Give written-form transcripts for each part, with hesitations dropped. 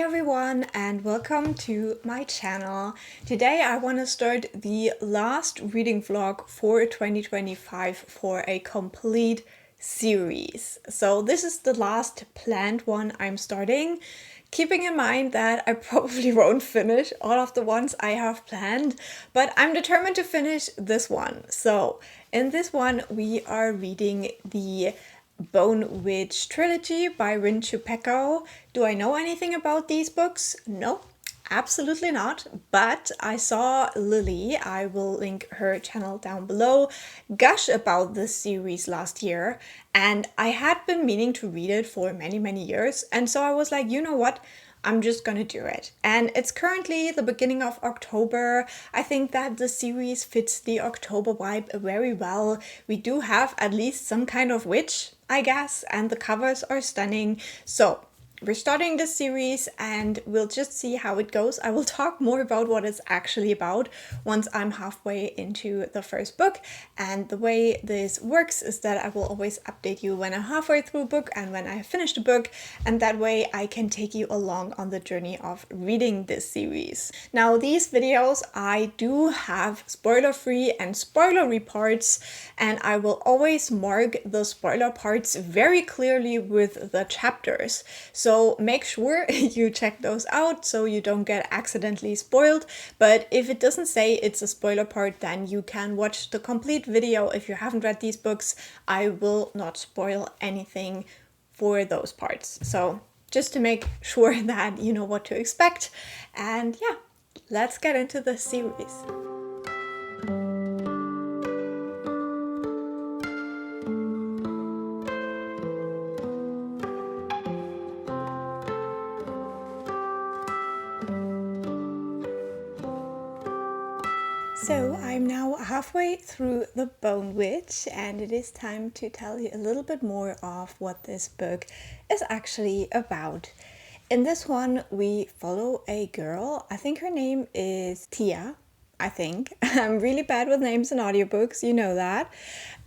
everyone and welcome to my channel. Today I want to start the last reading vlog for 2025 for a complete series. So this is the last planned one I'm starting, keeping in mind that I probably won't finish all of the ones I have planned, but I'm determined to finish this one. So in this one we are reading the Bone Witch Trilogy by Rin Chupeco. Do I know anything about these books? No, absolutely not. But I saw Lily, I will link her channel down below, gush about this series last year. And I had been meaning to read it for many years. And so I was like, you know what? I'm just gonna do it. And it's currently the beginning of October. I think that the series fits the October vibe very well. We do have at least some kind of witch, I guess, and the covers are stunning. So we're starting this series and we'll just see how it goes. I will talk more about what it's actually about once I'm halfway into the first book. And the way this works is that I will always update you when I'm halfway through a book and when I have finished a book. And that way I can take you along on the journey of reading this series. Now, these videos, I do have spoiler-free and spoiler-free parts, and I will always mark the spoiler parts very clearly with the chapters. So make sure you check those out so you don't get accidentally spoiled. But if it doesn't say it's a spoiler part, then you can watch the complete video. If you haven't read these books, I will not spoil anything for those parts. So just to make sure that you know what to expect. And yeah, let's get into the series. So I'm now halfway through The Bone Witch, and it is time to tell you a little bit more of what this book is actually about. In this one, we follow a girl. I think her name is Tia. I think. I'm really bad with names in audiobooks, you know that.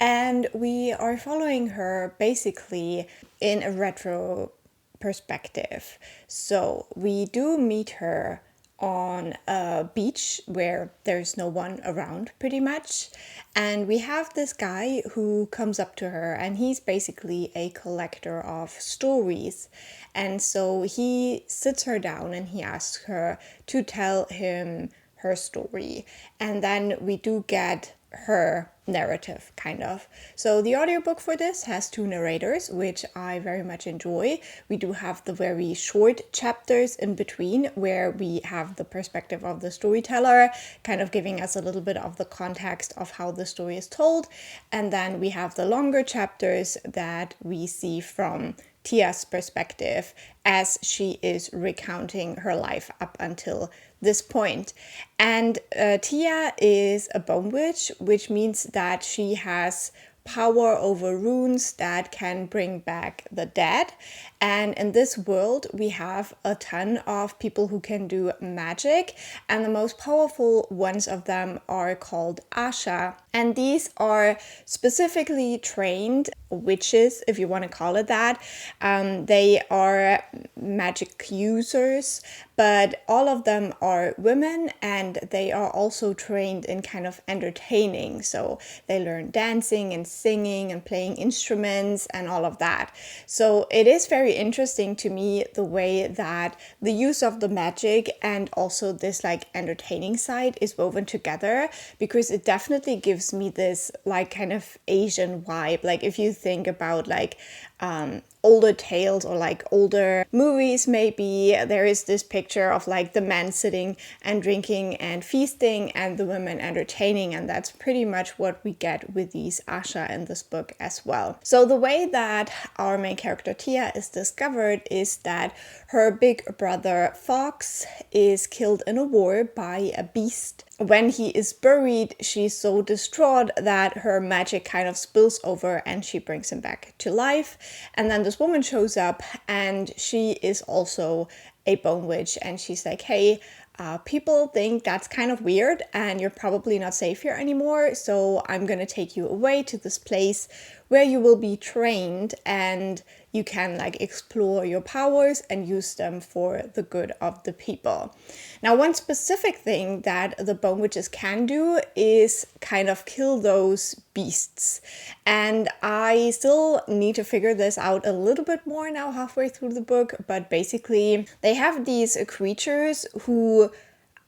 And we are following her basically in a retro perspective. So we do meet her on a beach where there's no one around pretty much, and we have this guy who comes up to her, and he's basically a collector of stories. And so he sits her down and he asks her to tell him her story, and then we do get her narrative kind of. So the audiobook for this has two narrators, which I very much enjoy. We do have the very short chapters in between where we have the perspective of the storyteller, kind of giving us a little bit of the context of how the story is told. And then we have the longer chapters that we see from Tia's perspective as she is recounting her life up until this point. And Tia is a bone witch, which means that she has power over runes that can bring back the dead. And in this world, we have a ton of people who can do magic, and the most powerful ones of them are called Asha. And these are specifically trained witches, if you want to call it that. They are magic users, but all of them are women, and they are also trained in kind of entertaining. So they learn dancing and singing and playing instruments and all of that. So it is very interesting to me the way that the use of the magic and also this like entertaining side is woven together, because it definitely gives me this like kind of Asian vibe. Like if you think about like older tales or like older movies, maybe there is this picture of like the men sitting and drinking and feasting and the women entertaining, and that's pretty much what we get with these Asha in this book as well. So the way that our main character Tia is discovered is that her big brother Fox is killed in a war by a beast. When he is buried, she's so distraught that her magic kind of spills over and she brings him back to life. And then this woman shows up, and she is also a bone witch, and she's like, hey, people think that's kind of weird and you're probably not safe here anymore, so I'm gonna take you away to this place where you will be trained, and you can like explore your powers and use them for the good of the people. Now, one specific thing that the bone witches can do is kind of kill those beasts. And I still need to figure this out a little bit more now, halfway through the book. But basically, they have these creatures who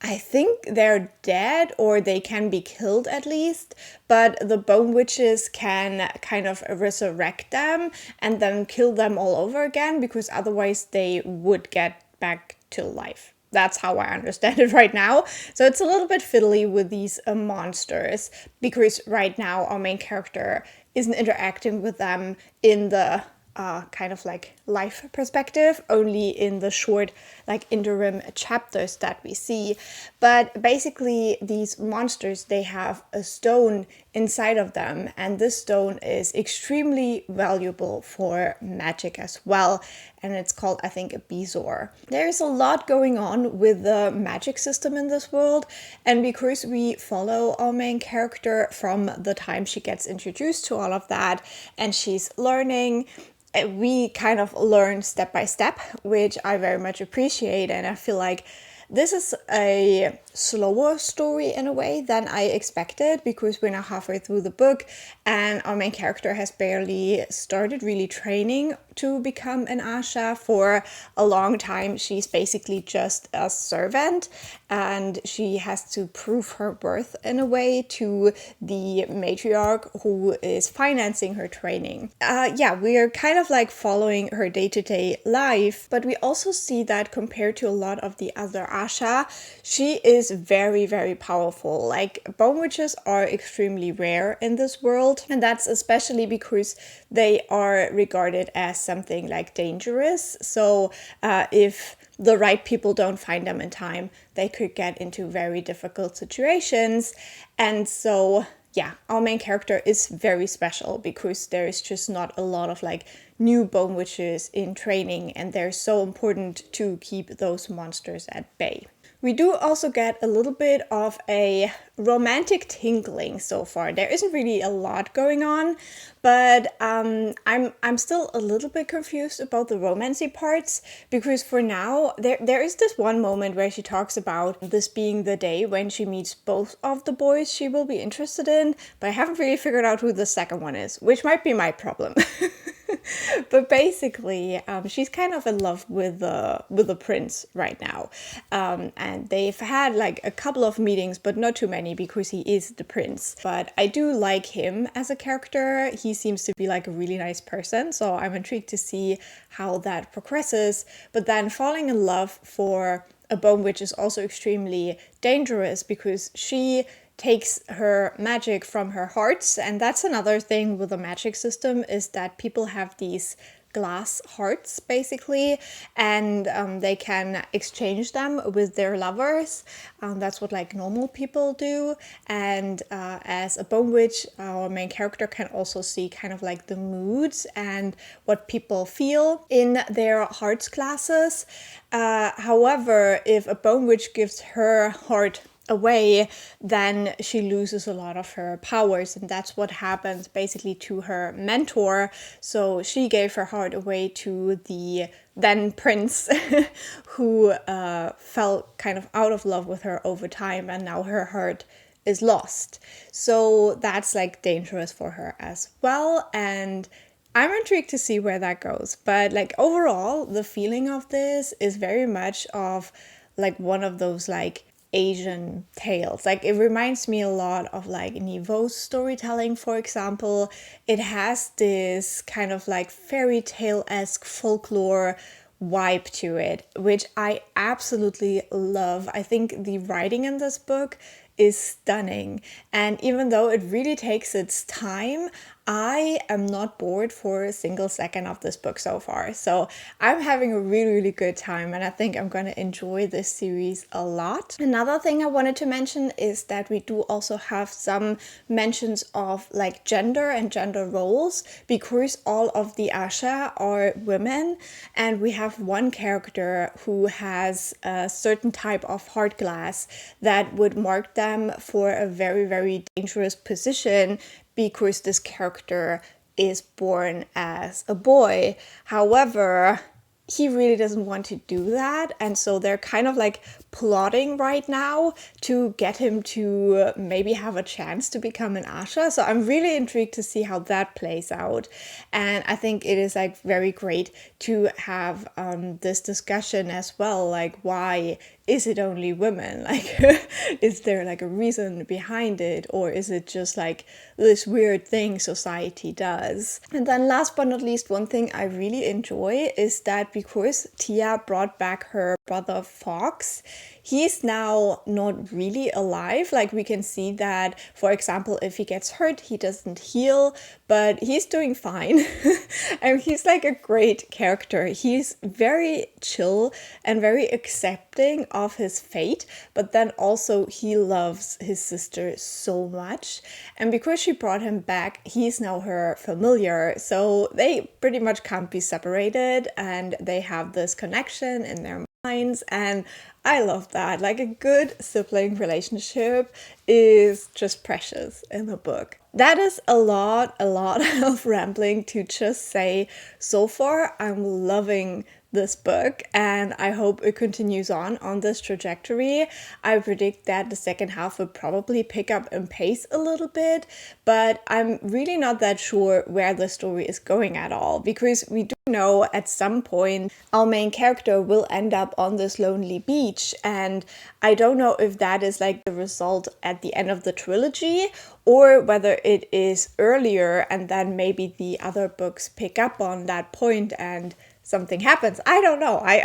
I think they're dead, or they can be killed at least, but the bone witches can kind of resurrect them and then kill them all over again, because otherwise they would get back to life. That's how I understand it right now. So it's a little bit fiddly with these monsters, because right now our main character isn't interacting with them in the kind of like life perspective, only in the short like interim chapters that we see. But basically these monsters, they have a stone inside of them, and this stone is extremely valuable for magic as well, and it's called, I think, a bezoar. There's a lot going on with the magic system in this world, and because we follow our main character from the time she gets introduced to all of that and she's learning, we kind of learn step by step, which I very much appreciate. And I feel like this is a slower story in a way than I expected, because we're now halfway through the book and our main character has barely started really training to become an Asha. For a long time she's basically just a servant, and she has to prove her worth in a way to the matriarch who is financing her training. We are kind of like following her day-to-day life, but we also see that compared to a lot of the other Asha, she is very, very powerful. Like, bone witches are extremely rare in this world, and that's especially because they are regarded as something like dangerous. So if the right people don't find them in time, they could get into very difficult situations. And so our main character is very special because there is just not a lot of like new bone witches in training, and they're so important to keep those monsters at bay. We do also get a little bit of a romantic tingling so far. There isn't really a lot going on, but I'm still a little bit confused about the romancy parts, because for now there is this one moment where she talks about this being the day when she meets both of the boys she will be interested in, but I haven't really figured out who the second one is, which might be my problem. But basically, she's kind of in love with the prince right now, and they've had like a couple of meetings, but not too many because he is the prince. But I do like him as a character. He seems to be like a really nice person, so I'm intrigued to see how that progresses. But then falling in love for a bone witch is also extremely dangerous, because she takes her magic from her hearts. And that's another thing with the magic system, is that people have these glass hearts basically, and they can exchange them with their lovers. That's what like normal people do. And as a bone witch, our main character can also see kind of like the moods and what people feel in their hearts glasses. However, if a bone witch gives her heart away, then she loses a lot of her powers, and that's what happens basically to her mentor. So she gave her heart away to the then prince who fell kind of out of love with her over time, and now her heart is lost. So that's like dangerous for her as well, and I'm intrigued to see where that goes. But like overall, the feeling of this is very much of like one of those like Asian tales. Like, it reminds me a lot of like Niveau's storytelling, for example. It has this kind of like fairy tale-esque folklore vibe to it, which I absolutely love. I think the writing in this book is stunning, and even though it really takes its time, I am not bored for a single second of this book so far. So I'm having a really, really good time, and I think I'm going to enjoy this series a lot. Another thing I wanted to mention is that we do also have some mentions of like gender and gender roles, because all of the Asha are women, and we have one character who has a certain type of heart glass that would mark them for a very, very dangerous position, because this character is born as a boy. However, he really doesn't want to do that, and so they're kind of like plotting right now to get him to maybe have a chance to become an Asha. So I'm really intrigued to see how that plays out, and I think it is like very great to have this discussion as well, like why is it only women? Like, is there like a reason behind it, or is it just like this weird thing society does? And then last but not least, one thing I really enjoy is that because Tia brought back her brother Fox, he's now not really alive. Like, we can see that, for example, if he gets hurt, he doesn't heal, but he's doing fine. And he's like a great character. He's very chill and very accepting of his fate, but then also he loves his sister so much. And because she brought him back, he's now her familiar. So they pretty much can't be separated, and they have this connection in their minds, and I love that. Like, a good sibling relationship is just precious in the book. That is a lot of rambling to just say, so far I'm loving this book, and I hope it continues on this trajectory. I predict that the second half will probably pick up in pace a little bit, but I'm really not that sure where the story is going at all, because we do know at some point our main character will end up on this lonely beach, and I don't know if that is like the result at the end of the trilogy, or whether it is earlier and then maybe the other books pick up on that point and something happens. I don't know. I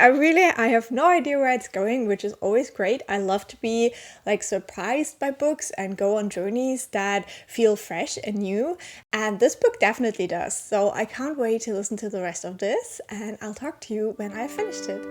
have no idea where it's going, which is always great. I love to be like surprised by books and go on journeys that feel fresh and new. And this book definitely does. So I can't wait to listen to the rest of this, and I'll talk to you when I finished it.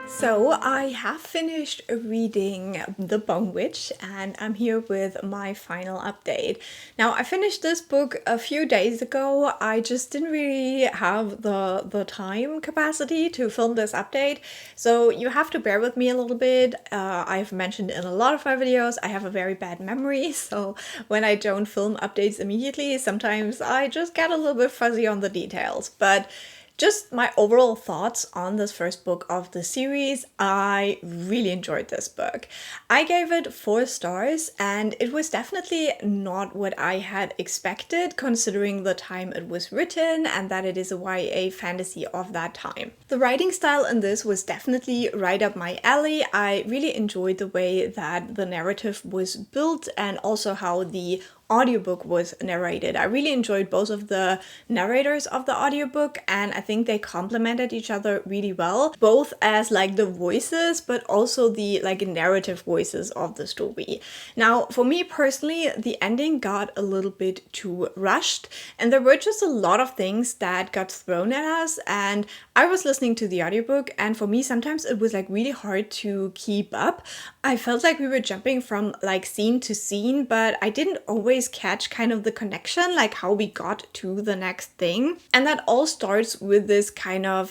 So I have finished reading The Bone Witch, and I'm here with my final update. Now, I finished this book a few days ago. I just didn't really have the time capacity to film this update, so you have to bear with me a little bit. I've mentioned in a lot of my videos I have a very bad memory, so when I don't film updates immediately, sometimes I just get a little bit fuzzy on the details. But just my overall thoughts on this first book of the series, I really enjoyed this book. I gave it 4 stars, and it was definitely not what I had expected considering the time it was written and that it is a YA fantasy of that time. The writing style in this was definitely right up my alley. I really enjoyed the way that the narrative was built and also how the audiobook was narrated. I really enjoyed both of the narrators of the audiobook, and I think they complemented each other really well, both as like the voices but also the like narrative voices of the story. Now, for me personally, the ending got a little bit too rushed, and there were just a lot of things that got thrown at us, and I was listening to the audiobook, and for me sometimes it was like really hard to keep up. I felt like we were jumping from like scene to scene, but I didn't always catch kind of the connection, like how we got to the next thing. And that all starts with this kind of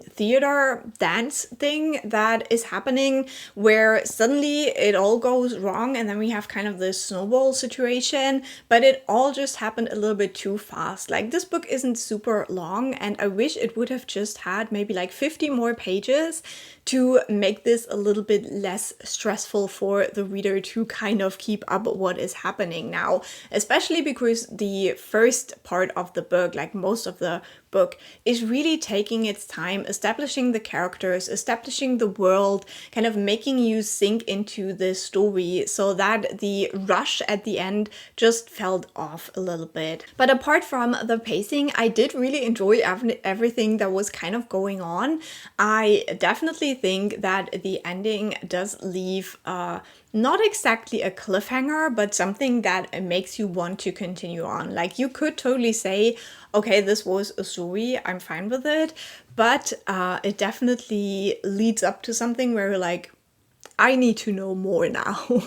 theater dance thing that is happening, where suddenly it all goes wrong, and then we have kind of this snowball situation, but it all just happened a little bit too fast. Like, this book isn't super long, and I wish it would have just had maybe like 50 more pages to make this a little bit less stressful for the reader to kind of keep up what is happening now, especially because the first part of the book, like most of the book, is really taking its time establishing the characters, establishing the world, kind of making you sink into this story, so that the rush at the end just felt off a little bit. But apart from the pacing, I did really enjoy everything that was kind of going on. I definitely think that the ending does leave not exactly a cliffhanger, but something that makes you want to continue on. Like, you could totally say, okay, this was a story, I'm fine with it, but it definitely leads up to something where you're like, I need to know more now.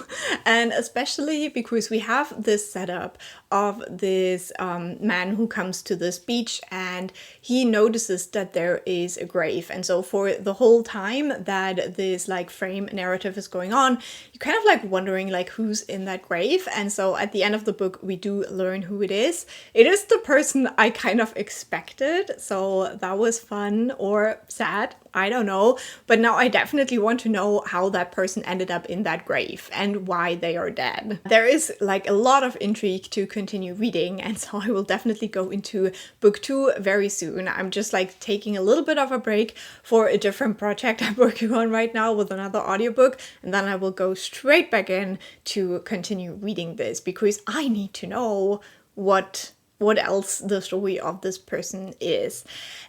And especially because we have this setup of this man who comes to this beach and he notices that there is a grave. And so for the whole time that this like frame narrative is going on, you're kind of like wondering like who's in that grave. And so at the end of the book, we do learn who it is. It is the person I kind of expected. So that was fun or sad. I don't know. But now I definitely want to know how that person ended up in that grave and why they are dead. There is like a lot of intrigue to continue reading, and so I will definitely go into book 2 very soon. I'm just like taking a little bit of a break for a different project I'm working on right now with another audiobook, and then I will go straight back in to continue reading this because I need to know what else the story of this person is.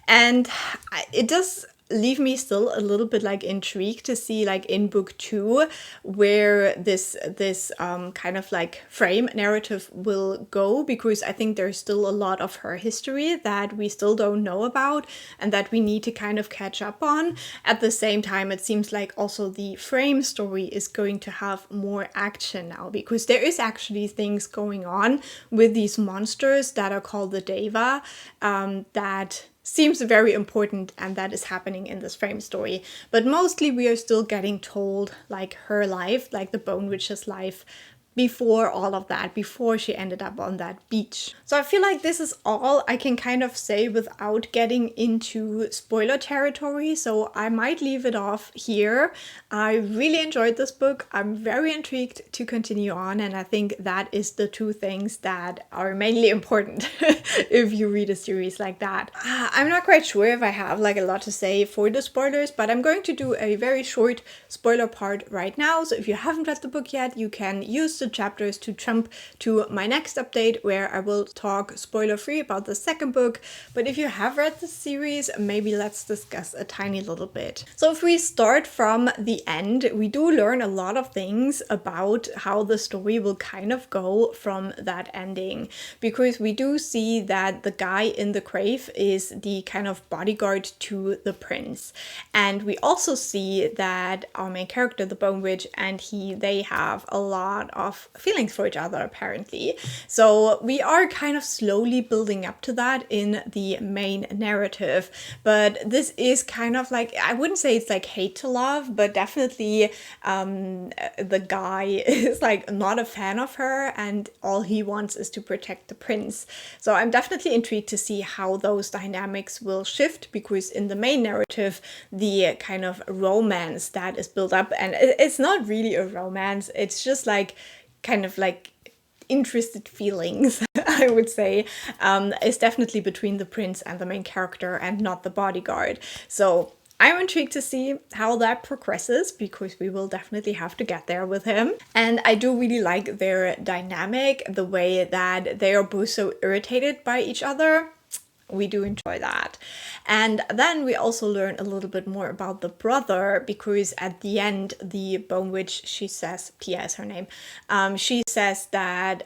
And it does leave me still a little bit like intrigued to see like in book 2 where this kind of like frame narrative will go, because I think there's still a lot of her history that we still don't know about and that we need to kind of catch up on. At the same time, it seems like also the frame story is going to have more action now, because there is actually things going on with these monsters that are called the Deva that seems very important, and that is happening in this frame story. But mostly we are still getting told like her life, like the Bone Witch's life before all of that, before she ended up on that beach. So I feel like this is all I can kind of say without getting into spoiler territory, so I might leave it off here. I really enjoyed this book. I'm very intrigued to continue on, and I think that is the two things that are mainly important if you read a series like that. I'm not quite sure if I have like a lot to say for the spoilers, but I'm going to do a very short spoiler part right now. So if you haven't read the book yet, you can use the chapters to jump to my next update where I will talk spoiler free about the second book. But if you have read the series, maybe let's discuss a tiny little bit. So if we start from the end, we do learn a lot of things about how the story will kind of go from that ending, because we do see that the guy in the grave is the kind of bodyguard to the prince, and we also see that our main character, the Bone Witch, and they have a lot of feelings for each other apparently. So we are kind of slowly building up to that in the main narrative, but this is kind of like, I wouldn't say it's like hate to love, but definitely the guy is like not a fan of her and all he wants is to protect the prince. So I'm definitely intrigued to see how those dynamics will shift, because in the main narrative the kind of romance that is built up, and it's not really a romance, it's just like kind of like interested feelings, I would say, is definitely between the prince and the main character and not the bodyguard. So I'm intrigued to see how that progresses, because we will definitely have to get there with him. And I do really like their dynamic, the way that they are both so irritated by each other. We do enjoy that. And then we also learn a little bit more about the brother, because at the end, the Bone Witch, she says, Pia is her name, she says that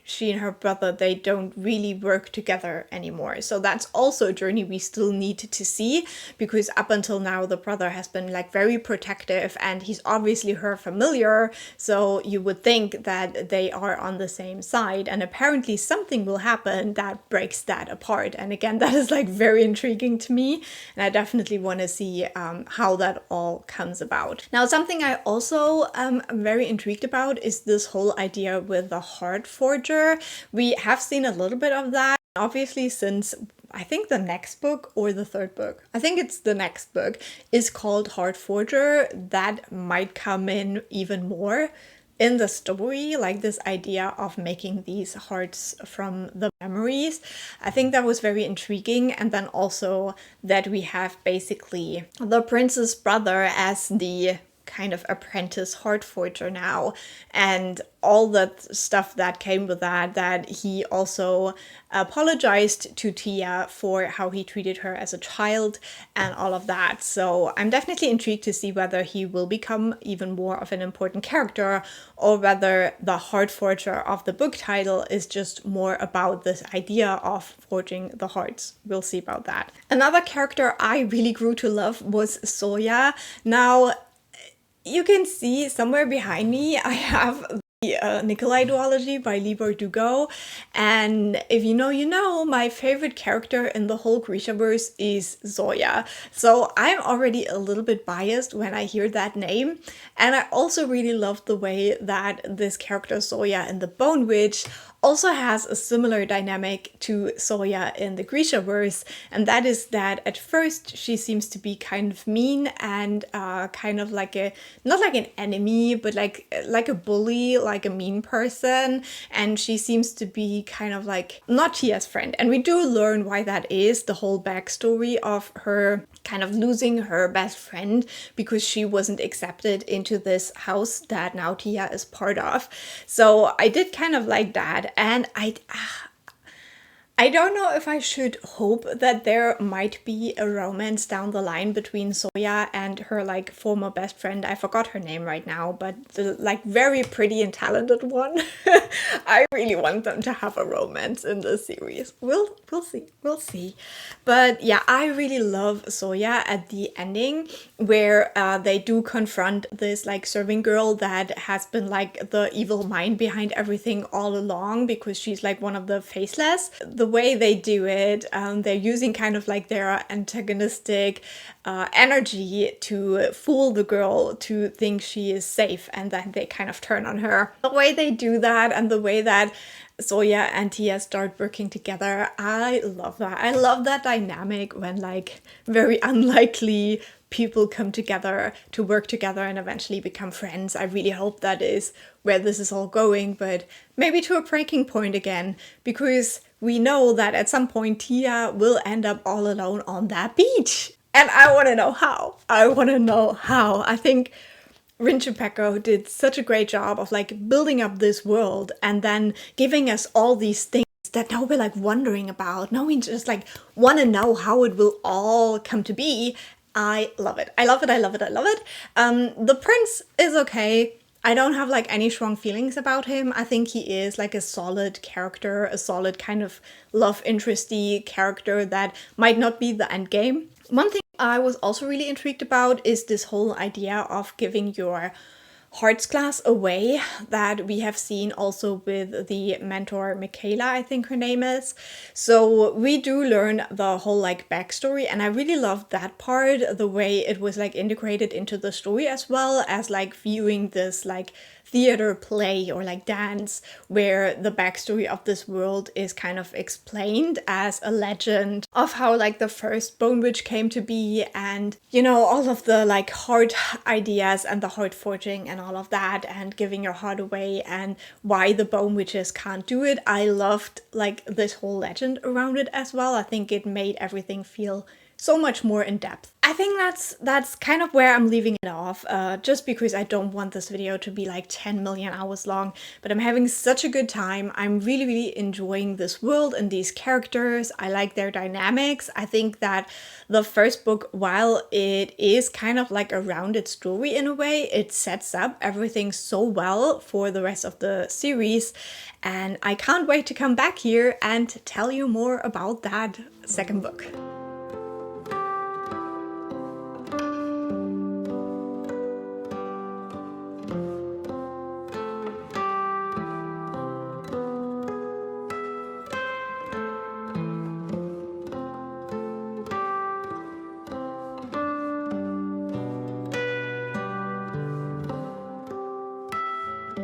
she and her brother, they don't really work together anymore. So that's also a journey we still need to see, because up until now, the brother has been like very protective and he's obviously her familiar. So you would think that they are on the same side, and apparently something will happen that breaks that apart. And again, that is like very intriguing to me, and I definitely want to see how that all comes about. Now, something I also am very intrigued about is this whole idea with the heart forger. We have seen a little bit of that, obviously, since I think the next book or the third book, I think it's the next book, is called Heart Forger. That might come in even more in the story, like this idea of making these hearts from the memories. I think that was very intriguing. And then also that we have basically the prince's brother as the kind of apprentice heart forger now, and all that stuff that came with that, that he also apologized to Tia for how he treated her as a child and all of that. So I'm definitely intrigued to see whether he will become even more of an important character, or whether the heart forger of the book title is just more about this idea of forging the hearts. We'll see about that. Another character I really grew to love was Soya. Now, you can see somewhere behind me, I have the Nikolai duology by Libor Dugo, and if you know, you know, my favorite character in the whole Grishaverse is Zoya. So I'm already a little bit biased when I hear that name, and I also really love the way that this character Zoya in the Bone Witch also has a similar dynamic to Zoya in the Grishaverse, and that is that at first she seems to be kind of mean and kind of like a, not like an enemy, but like a bully, like a mean person, and she seems to be kind of like not Tia's friend. And we do learn why that is, the whole backstory of her kind of losing her best friend because she wasn't accepted into this house that now Tia is part of. So I did kind of like that, and I don't know if I should hope that there might be a romance down the line between Zoya and her like former best friend. I forgot her name right now, but the like very pretty and talented one. I really want them to have a romance in this series. We'll see. But yeah, I really love Zoya at the ending where they do confront this like serving girl that has been like the evil mind behind everything all along because she's like one of the faceless. The way they do it, they're using kind of like their antagonistic energy to fool the girl to think she is safe, and then they kind of turn on her. The way they do that and the way that Zoya and Tia start working together, I love that. I love that dynamic when like very unlikely people come together to work together and eventually become friends. I really hope that is where this is all going, but maybe to a breaking point again, because we know that at some point Tia will end up all alone on that beach. And I want to know how. I think Rin Chupeco did such a great job of like building up this world and then giving us all these things that now we're like wondering about. Now we just like want to know how it will all come to be. I love it. I love it. The prince is okay. I don't have like any strong feelings about him. I think he is like a solid character, a solid kind of love interesty character that might not be the end game. One thing I was also really intrigued about is this whole idea of giving your Hearts class away that we have seen also with the mentor Michaela, I think her name is. So we do learn the whole like backstory, and I really loved that part, the way it was like integrated into the story as well as like viewing this like theater play or like dance where the backstory of this world is kind of explained as a legend of how like the first Bone Witch came to be, and you know, all of the like heart ideas and the heart forging and all of that, and giving your heart away and why the Bone Witches can't do it. I loved like this whole legend around it as well. I think it made everything feel so much more in depth. I think that's kind of where I'm leaving it off, just because I don't want this video to be like 10 million hours long, but I'm having such a good time. I'm really enjoying this world and these characters. I like their dynamics. I think that the first book, while it is kind of like a rounded story in a way, it sets up everything so well for the rest of the series, and I can't wait to come back here and tell you more about that second book.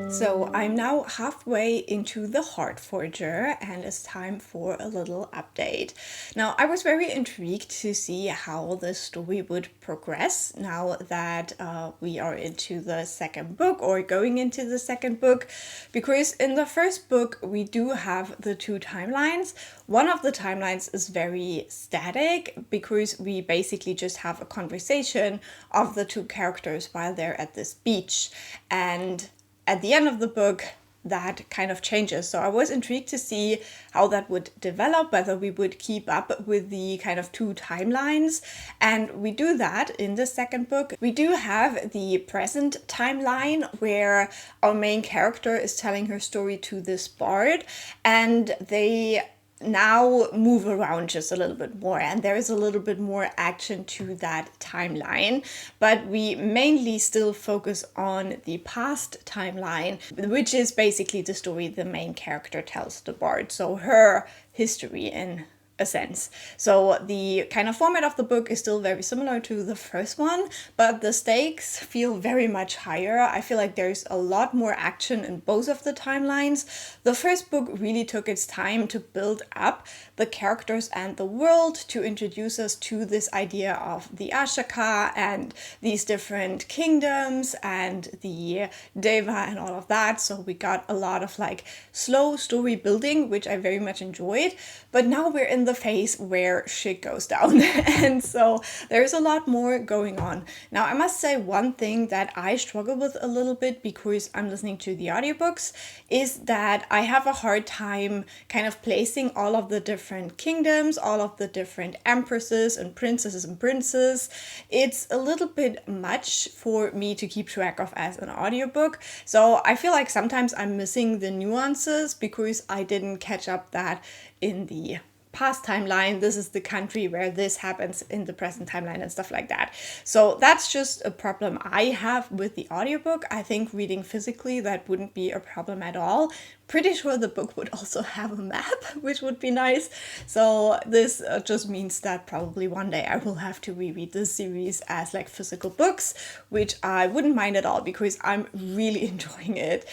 So I'm now halfway into the Heart Forger, and it's time for a little update. Now, I was very intrigued to see how the story would progress now that we are into the second book, or going into the second book, because in the first book we do have the two timelines. One of the timelines is very static because we basically just have a conversation of the two characters while they're at this beach, and at the end of the book, that kind of changes. So I was intrigued to see how that would develop, whether we would keep up with the kind of two timelines. And we do that in the second book. We do have the present timeline where our main character is telling her story to this bard, and they now move around just a little bit more, and there is a little bit more action to that timeline, but we mainly still focus on the past timeline, which is basically the story the main character tells the bard, so her history in a sense. So the kind of format of the book is still very similar to the first one, but the stakes feel very much higher. I feel like there's a lot more action in both of the timelines. The first book really took its time to build up the characters and the world, to introduce us to this idea of the Ashaka and these different kingdoms and the Deva and all of that. So we got a lot of like slow story building, which I very much enjoyed. But now we're in the phase where shit goes down. And so there's a lot more going on. Now, I must say one thing that I struggle with a little bit because I'm listening to the audiobooks is that I have a hard time kind of placing all of the different kingdoms, all of the different empresses and princesses and princes. It's a little bit much for me to keep track of as an audiobook. So I feel like sometimes I'm missing the nuances because I didn't catch up that in the past timeline, this is the country where this happens in the present timeline and stuff like that. So that's just a problem I have with the audiobook. I think reading physically, that wouldn't be a problem at all. Pretty sure the book would also have a map, which would be nice. So this just means that probably one day I will have to reread this series as like physical books, which I wouldn't mind at all because I'm really enjoying it.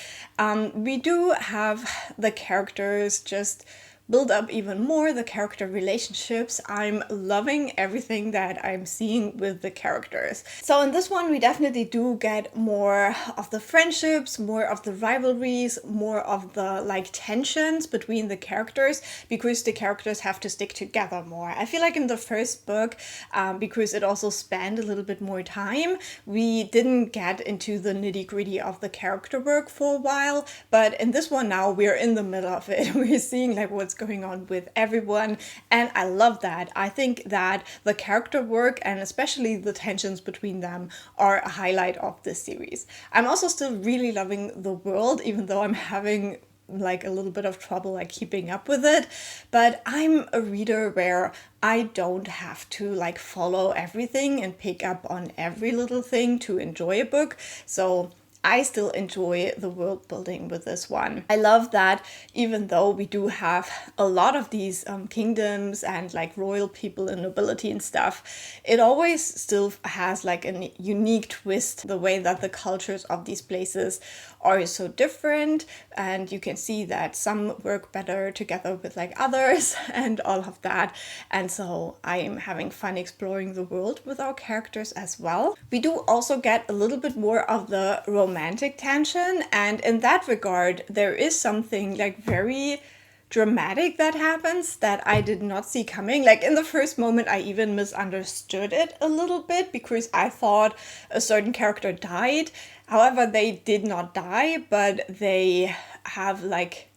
We do have the characters just build up even more, the character relationships. I'm loving everything that I'm seeing with the characters. So in this one, we definitely do get more of the friendships, more of the rivalries, more of the like tensions between the characters, because the characters have to stick together more. I feel like in the first book, because it also spanned a little bit more time, we didn't get into the nitty-gritty of the character work for a while, but in this one now, we're in the middle of it. We're seeing like what's going on with everyone, and I love that. I think that the character work and especially the tensions between them are a highlight of this series. I'm also still really loving the world, even though I'm having like a little bit of trouble like keeping up with it, but I'm a reader where I don't have to like follow everything and pick up on every little thing to enjoy a book. So I still enjoy the world building with this one. I love that even though we do have a lot of these kingdoms and like royal people and nobility and stuff, it always still has like a unique twist, the way that the cultures of these places are so different, and you can see that some work better together with like others and all of that. And so I am having fun exploring the world with our characters as well. We do also get a little bit more of the romantic tension, and in that regard there is something like very dramatic that happens that I did not see coming. Like in the first moment I even misunderstood it a little bit because I thought a certain character died. However, they did not die, but they have like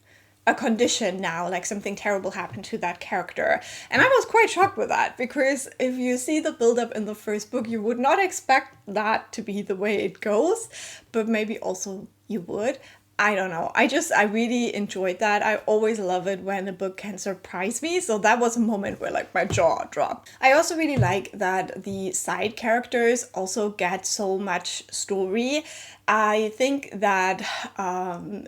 a condition now, like something terrible happened to that character. And I was quite shocked with that, because if you see the build-up in the first book, you would not expect that to be the way it goes, but maybe also you would. I don't know. I really enjoyed that. I always love it when a book can surprise me. So that was a moment where like my jaw dropped. I also really like that the side characters also get so much story. I think that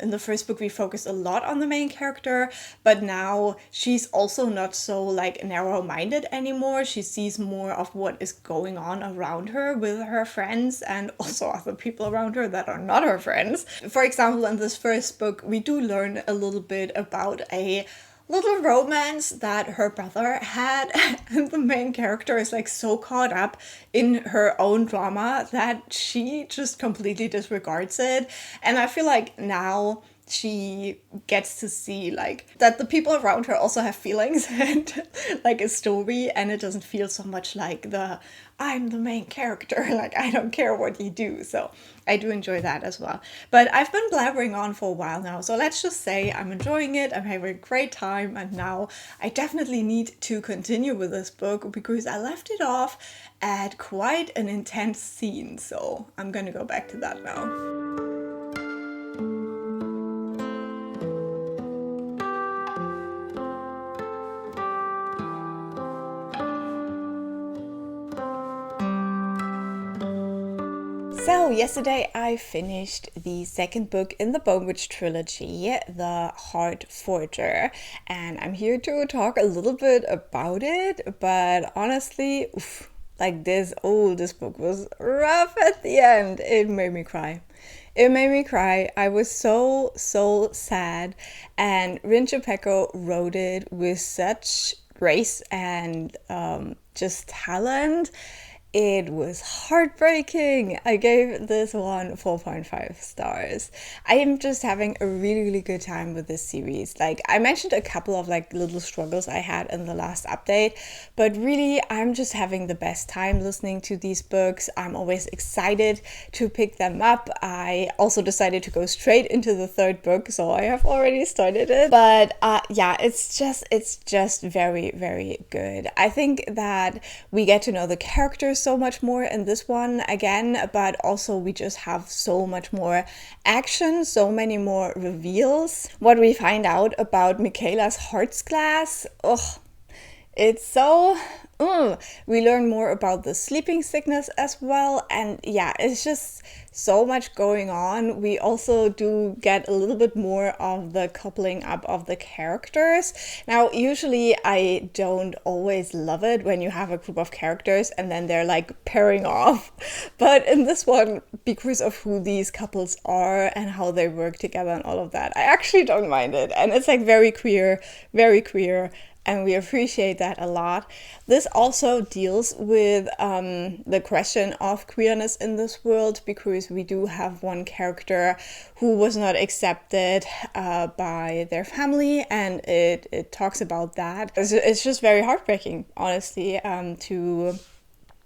in the first book we focused a lot on the main character, but now she's also not so like narrow-minded anymore. She sees more of what is going on around her with her friends and also other people around her that are not her friends. For example, in this first book, we do learn a little bit about a little romance that her brother had, and the main character is like so caught up in her own drama that she just completely disregards it. And I feel like now she gets to see like that the people around her also have feelings and like a story, and it doesn't feel so much like the I'm the main character, like I don't care what you do. So I do enjoy that as well. But I've been blabbering on for a while now, so let's just say I'm enjoying it, I'm having a great time, and now I definitely need to continue with this book because I left it off at quite an intense scene, so I'm gonna go back to that now. So yesterday I finished the second book in the Bone Witch trilogy, The Heart Forger, and I'm here to talk a little bit about it, but honestly, this book was rough at the end. It made me cry. It made me cry. I was so sad, and Rin Chupeco wrote it with such grace and just talent. It was heartbreaking. I gave this one 4.5 stars. I am just having a really good time with this series. Like, I mentioned a couple of little struggles I had in the last update, but really I'm just having the best time listening to these books. I'm always excited to pick them up. I also decided to go straight into the third book, so I have already started it. But yeah, it's just very good. I think that we get to know the characters so much more in this one again, but also we just have so much more action, so many more reveals. What we find out about Michaela's heart's glass, it's so... We learn more about the sleeping sickness as well, and yeah, it's just so much going on. We also do get a little bit more of the coupling up of the characters. Now, usually I don't always love it when you have a group of characters and then they're pairing off, but in this one, because of who these couples are and how they work together and all of that, I actually don't mind it, and it's very queer, and we appreciate that a lot. This also deals with the question of queerness in this world, because we do have one character who was not accepted by their family, and it talks about that. It's just very heartbreaking, honestly, to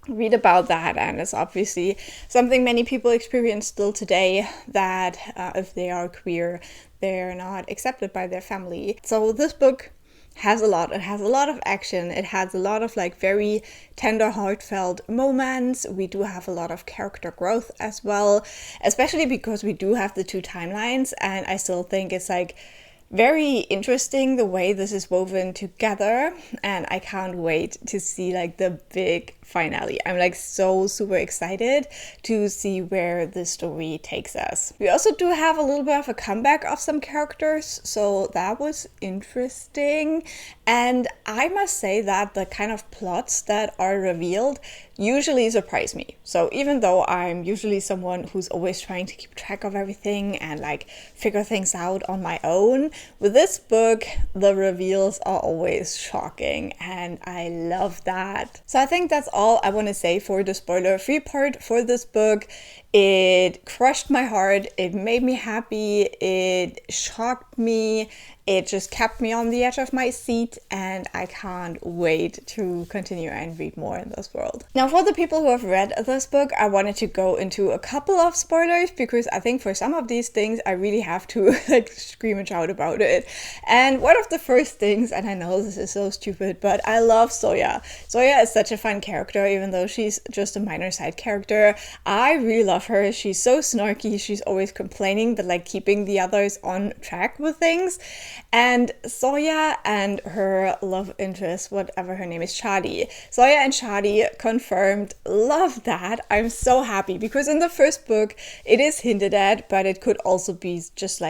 read about that, and it's obviously something many people experience still today, that if they are queer, they're not accepted by their family. So this book has a lot. It has a lot of action. It has a lot of very tender, heartfelt moments. We do have a lot of character growth as well, especially because we do have the two timelines, and I still think it's very interesting the way this is woven together, and I can't wait to see the big finale. I'm so super excited to see where the story takes us. We also do have a little bit of a comeback of some characters, so that was interesting, and I must say that the kind of plots that are revealed usually surprise me. So even though I'm usually someone who's always trying to keep track of everything and figure things out on my own, with this book the reveals are always shocking, and I love that. So I think that's all I want to say for the spoiler-free part for this book. It crushed my heart, it made me happy, it shocked me, it just kept me on the edge of my seat, and I can't wait to continue and read more in this world. Now, for the people who have read this book, I wanted to go into a couple of spoilers, because I think for some of these things I really have to scream and shout about it. And one of the first things, and I know this is so stupid, but I love Soya. Soya is such a fun character, even though she's just a minor side character. I really love her. She's so snarky, she's always complaining, but keeping the others on track with things. And Soya and her love interest, whatever her name is, Shadi. Soya and Shadi confirmed. Love that. I'm so happy, because in the first book it is hinted at, but it could also be just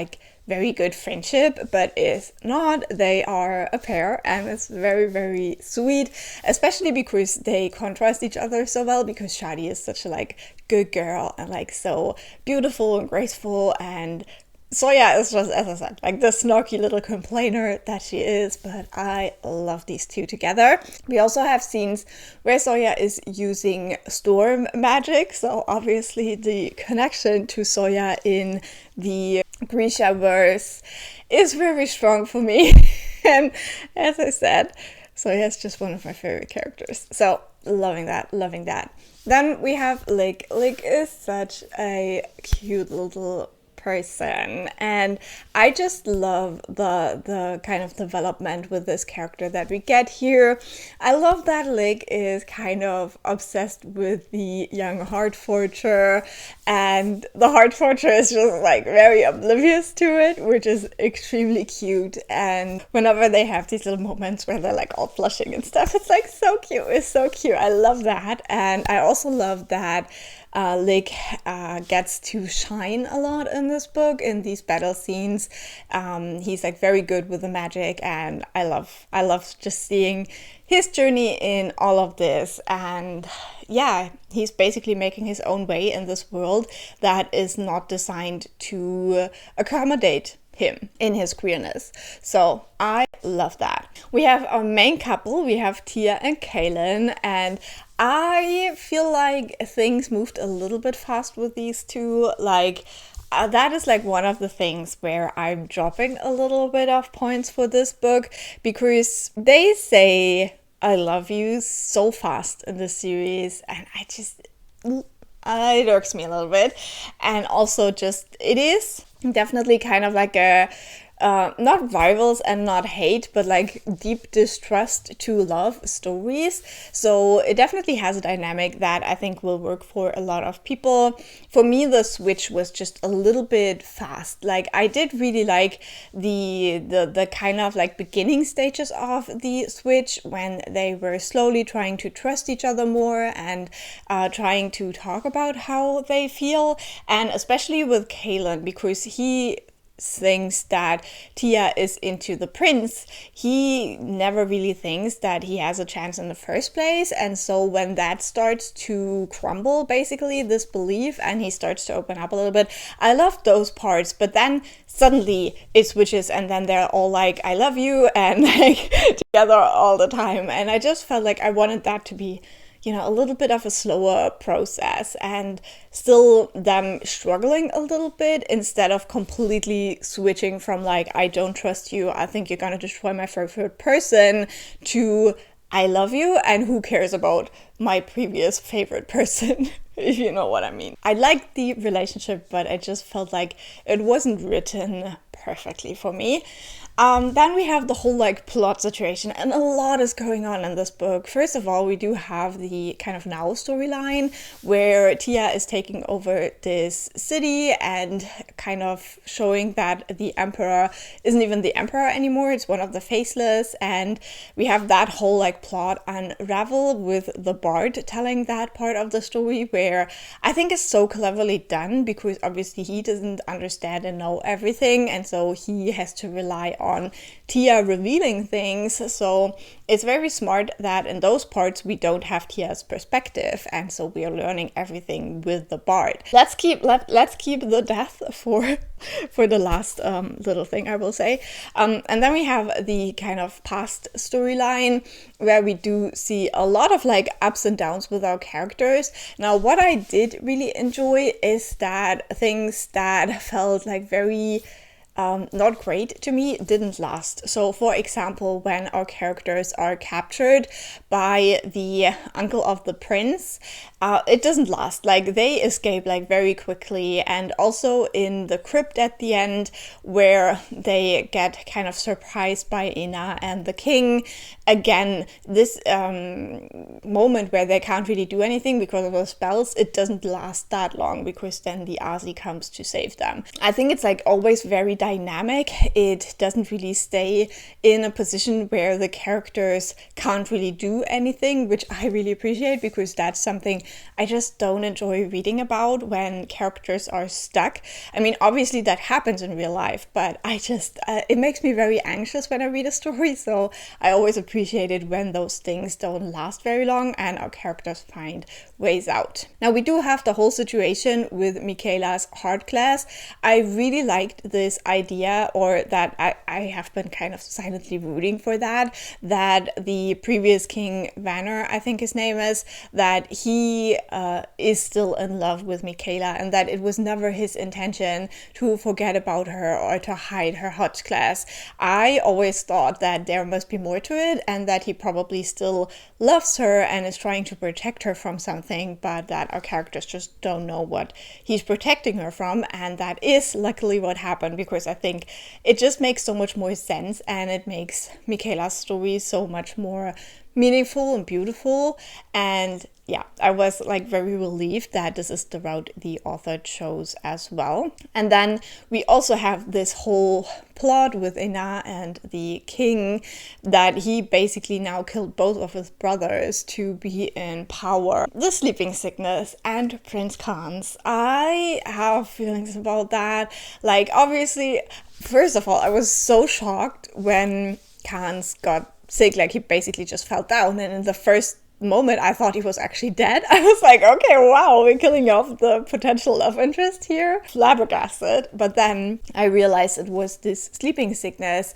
very good friendship, but it's not. They are a pair, and it's very sweet, especially because they contrast each other so well, because Shadi is such a good girl and so beautiful and graceful, and Soya is just, as I said, the snarky little complainer that she is, but I love these two together. We also have scenes where Soya is using storm magic, so obviously the connection to Soya in the Grisha-verse is very strong for me. And as I said, Soya is just one of my favorite characters. So loving that. Then we have Lick. Lick is such a cute little person, and I just love the kind of development with this character that we get here. I love that Lick is kind of obsessed with the young heart forger, and the heart forger is just very oblivious to it, which is extremely cute. And whenever they have these little moments where they're all flushing and stuff, it's so cute. It's so cute. I love that. And I also love that Lick gets to shine a lot in this book, in these battle scenes. He's like very good with the magic, and I love just seeing his journey in all of this. And yeah, he's basically making his own way in this world that is not designed to accommodate him in his queerness. So I love that. We have our main couple, we have Tia and Kaylin, and I feel like things moved a little bit fast with these two. Like that is like one of the things where I'm dropping a little bit of points for this book, because they say I love you so fast in this series, and it irks me a little bit. And also just, it is definitely kind of like a not rivals and not hate, but like deep distrust to love stories. So it definitely has a dynamic that I think will work for a lot of people. For me, the switch was just a little bit fast. Like I did really like the kind of like beginning stages of the switch, when they were slowly trying to trust each other more and trying to talk about how they feel. And especially with Kaylin, because he thinks that Tia is into the prince, he never really thinks that he has a chance in the first place. And so when that starts to crumble, basically, this belief, and he starts to open up a little bit, I love those parts. But then suddenly it switches, and then they're all like, I love you, and like together all the time. And I just felt like I wanted that to be, you know, a little bit of a slower process, and still them struggling a little bit, instead of completely switching from like, I don't trust you, I think you're gonna destroy my favorite person, to I love you, and who cares about my previous favorite person, if you know what I mean. I liked the relationship, but I just felt like it wasn't written perfectly for me. Then we have the whole like plot situation, and a lot is going on in this book. First of all, we do have the kind of now storyline where Tia is taking over this city and kind of showing that the emperor isn't even the emperor anymore, it's one of the faceless. And we have that whole like plot unravel with the bard telling that part of the story, where I think is so cleverly done, because obviously he doesn't understand and know everything, and so he has to rely on Tia revealing things. So it's very smart that in those parts we don't have Tia's perspective, and so we are learning everything with the bard. Let's keep the death for the last little thing, I will say. And then we have the kind of past storyline, where we do see a lot of like ups and downs with our characters. Now, what I did really enjoy is that things that felt like very not great to me didn't last. So for example, when our characters are captured by the uncle of the prince, it doesn't last. Like they escape like very quickly. And also in the crypt at the end, where they get kind of surprised by Ina and the king, again, this moment where they can't really do anything because of the spells, it doesn't last that long, because then the Asi comes to save them. I think it's like always very dynamic. It doesn't really stay in a position where the characters can't really do anything, which I really appreciate, because that's something I just don't enjoy reading about, when characters are stuck. I mean, obviously that happens in real life, but I just, it makes me very anxious when I read a story, so I always appreciate it when those things don't last very long and our characters find ways out. Now, we do have the whole situation with Michaela's heart class. I really liked this idea, or that I have been kind of silently rooting for that the previous King Vanner, I think his name is, that he is still in love with Michaela, and that it was never his intention to forget about her or to hide her hot class. I always thought that there must be more to it, and that he probably still loves her and is trying to protect her from something, but that our characters just don't know what he's protecting her from. And that is luckily what happened, because I think it just makes so much more sense, and it makes Michaela's story so much more meaningful and beautiful. And yeah, I was like very relieved that this is the route the author chose as well. And then we also have this whole plot with Ina and the king, that he basically now killed both of his brothers to be in power. The sleeping sickness and Prince Khan's. I have feelings about that. Like, obviously, first of all, I was so shocked when Khan's got sick. Like, he basically just fell down, and in the first moment I thought he was actually dead. I was like, okay, wow, we're killing off the potential love interest here. Flabbergasted. But then I realized it was this sleeping sickness.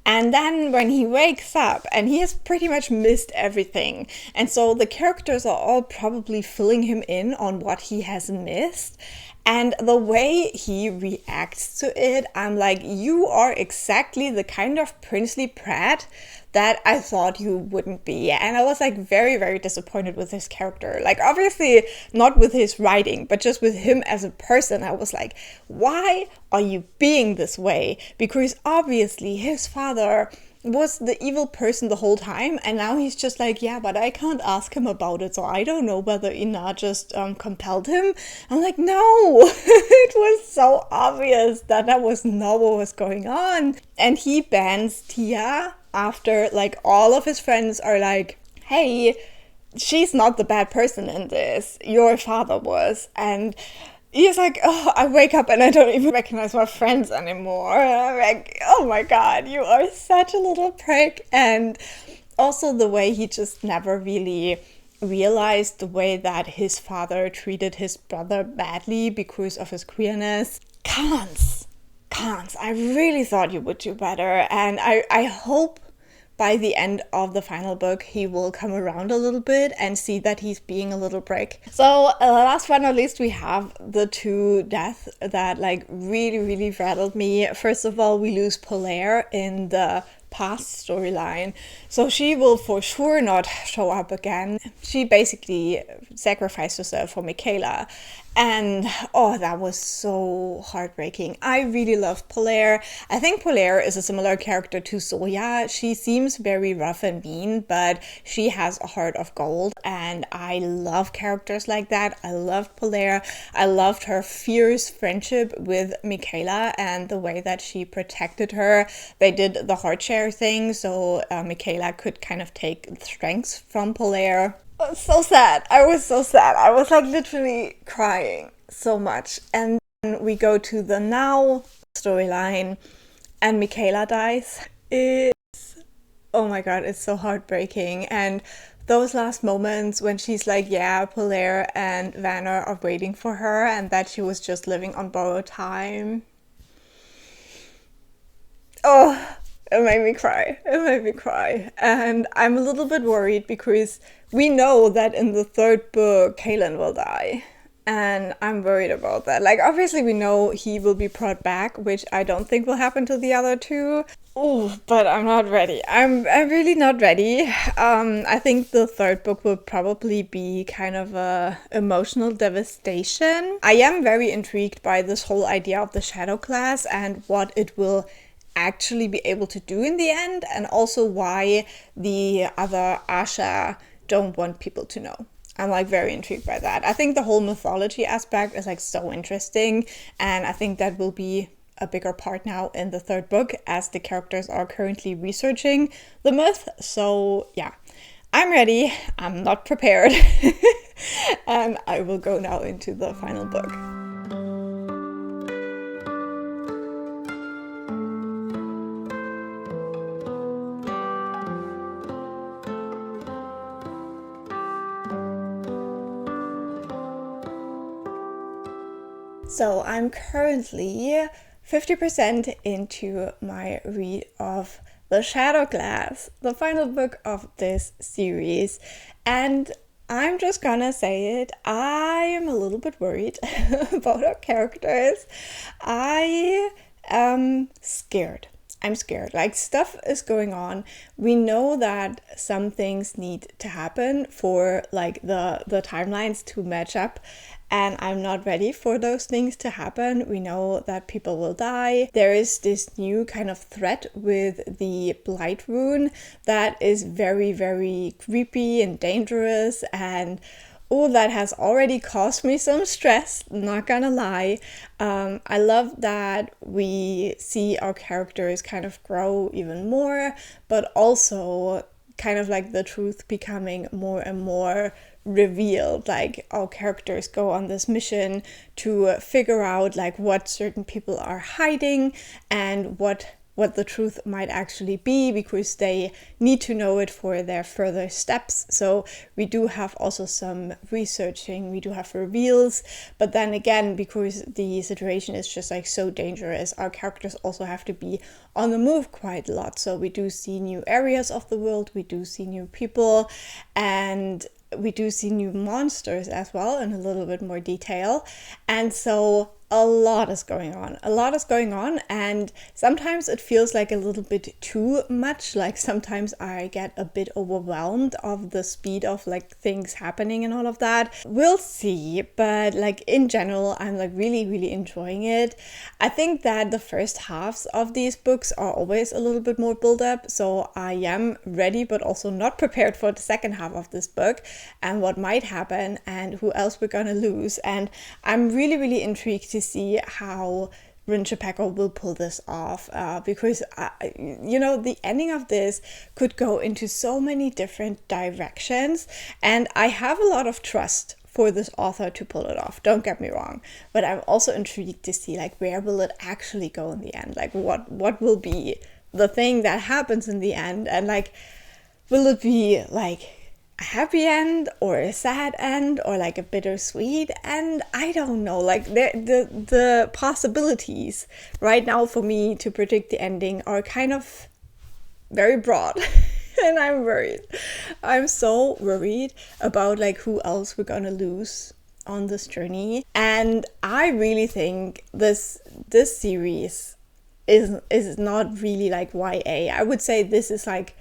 And then when he wakes up, and he has pretty much missed everything, and so the characters are all probably filling him in on what he has missed. And the way he reacts to it, I'm like, you are exactly the kind of princely brat that I thought you wouldn't be. And I was like very, very disappointed with his character. Like, obviously not with his writing, but just with him as a person. I was like, why are you being this way? Because obviously his father was the evil person the whole time, and now he's just like, yeah, but I can't ask him about it, so I don't know whether Ina just compelled him. I'm like, no. It was so obvious that that was not what was going on. And he bans Tia after like all of his friends are like, hey, she's not the bad person in this, your father was. And he's like, oh, I wake up and I don't even recognize my friends anymore. And I'm like, oh my god, you are such a little prick. And also the way he just never really realized the way that his father treated his brother badly because of his queerness. Cons. I really thought you would do better. And I hope by the end of the final book, he will come around a little bit and see that he's being a little prick. So last but not least, we have the two deaths that like really, really rattled me. First of all, we lose Polaire in the past storyline, so she will for sure not show up again. She basically sacrificed herself for Michaela, and oh, that was so heartbreaking. I really love Polaire. I think Polaire is a similar character to Soya. She seems very rough and mean, but she has a heart of gold, and I love characters like that. I loved Polaire. I loved her fierce friendship with Michaela and the way that she protected her. They did the heart share thing, so Michaela could kind of take strengths from Polaire. So sad. I was so sad. I was like literally crying so much. And then we go to the now storyline, and Michaela dies. It's, oh my god, it's so heartbreaking. And those last moments when she's like, yeah, Polaire and Vanner are waiting for her, and that she was just living on borrowed time. Oh, it made me cry. It made me cry. And I'm a little bit worried because we know that in the third book, Kaelin will die. And I'm worried about that. Like, obviously we know he will be brought back, which I don't think will happen to the other two. Oh, but I'm not ready. I'm really not ready. I think the third book will probably be kind of a emotional devastation. I am very intrigued by this whole idea of the shadow class and what it will actually be able to do in the end, and also why the other Asha don't want people to know. I'm like very intrigued by that. I think the whole mythology aspect is like so interesting, and I think that will be a bigger part now in the third book as the characters are currently researching the myth. So yeah, I'm ready. I'm not prepared. And I will go now into the final book. So I'm currently 50% into my read of The Shadow Glass, the final book of this series, and I'm just gonna say it, I am a little bit worried about our characters. I am scared. I'm scared. Like, stuff is going on. We know that some things need to happen for like the timelines to match up. and I'm not ready for those things to happen. We know that people will die. There is this new kind of threat with the blight rune that is very, very creepy and dangerous, and that has already caused me some stress, not gonna lie. I love that we see our characters kind of grow even more, but also kind of like the truth becoming more and more revealed. Like, our characters go on this mission to figure out like what certain people are hiding and what the truth might actually be, because they need to know it for their further steps. So we do have also some researching, we do have reveals, but then again, because the situation is just like so dangerous, our characters also have to be on the move quite a lot. So we do see new areas of the world, we do see new people, and we do see new monsters as well in a little bit more detail. And so a lot is going on, and sometimes it feels like a little bit too much. Like, sometimes I get a bit overwhelmed of the speed of like things happening and all of that. We'll see, but like in general, I'm like really, really enjoying it. I think that the first halves of these books are always a little bit more build up, so I am ready but also not prepared for the second half of this book and what might happen and who else we're gonna lose. And I'm really, really intrigued to see how Rin Chupeco will pull this off, because the ending of this could go into so many different directions, and I have a lot of trust for this author to pull it off, don't get me wrong, but I'm also intrigued to see like where will it actually go in the end, like what will be the thing that happens in the end, and like will it be like a happy end or a sad end or like a bittersweet end? I don't know. Like the possibilities right now for me to predict the ending are kind of very broad. And I'm worried. I'm so worried about like who else we're gonna lose on this journey. And I really think this series is not really like YA. I would say this is like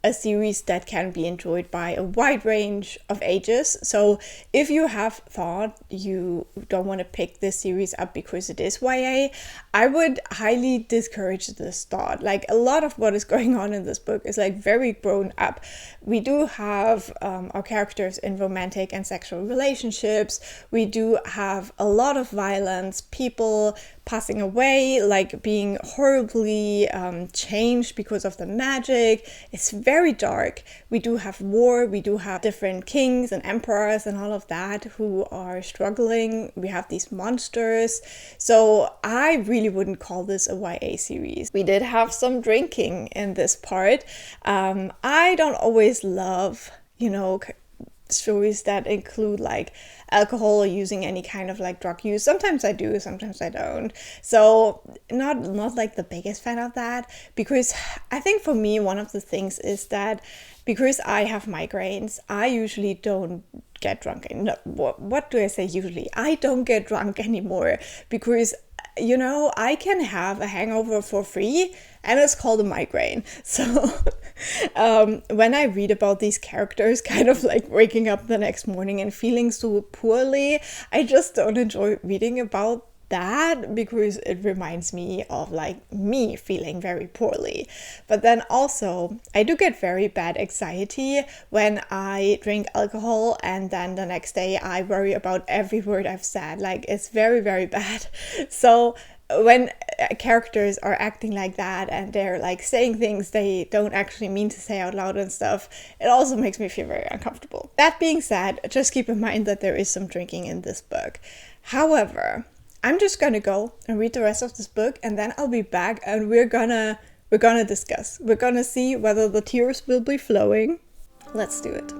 a series that can be enjoyed by a wide range of ages. So if you have thought you don't want to pick this series up because it is YA, I would highly discourage this thought. Like, a lot of what is going on in this book is like very grown up. We do have our characters in romantic and sexual relationships. We do have a lot of violence, people passing away, like being horribly changed because of the magic. It's very dark. We do have war, we do have different kings and emperors and all of that who are struggling. We have these monsters. So I really wouldn't call this a YA series. We did have some drinking in this part. I don't always love, stories that include like alcohol or using any kind of like drug use. Sometimes I do, sometimes I don't. So not like the biggest fan of that, because I think for me one of the things is that because I have migraines, I usually don't get drunk. No, what do I say usually? I don't get drunk anymore because I can have a hangover for free and it's called a migraine. So when I read about these characters kind of like waking up the next morning and feeling so poorly, I just don't enjoy reading about that because it reminds me of like me feeling very poorly. But then also I do get very bad anxiety when I drink alcohol and then the next day I worry about every word I've said. Like, it's very, very bad. So when characters are acting like that and they're like saying things they don't actually mean to say out loud and stuff, it also makes me feel very uncomfortable. That being said, just keep in mind that there is some drinking in this book. However, I'm just gonna go and read the rest of this book and then I'll be back and we're gonna discuss. We're gonna see whether the tears will be flowing. Let's do it.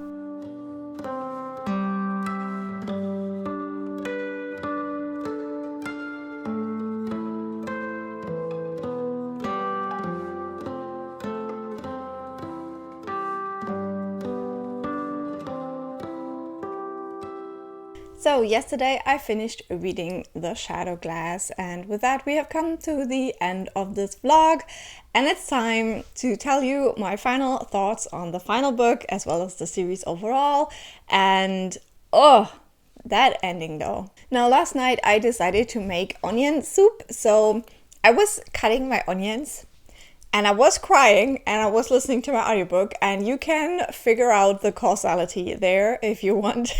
So yesterday I finished reading The Shadow Glass, and with that we have come to the end of this vlog, and it's time to tell you my final thoughts on the final book as well as the series overall. And that ending though. Now last night I decided to make onion soup, so I was cutting my onions and I was crying and I was listening to my audiobook, and you can figure out the causality there if you want.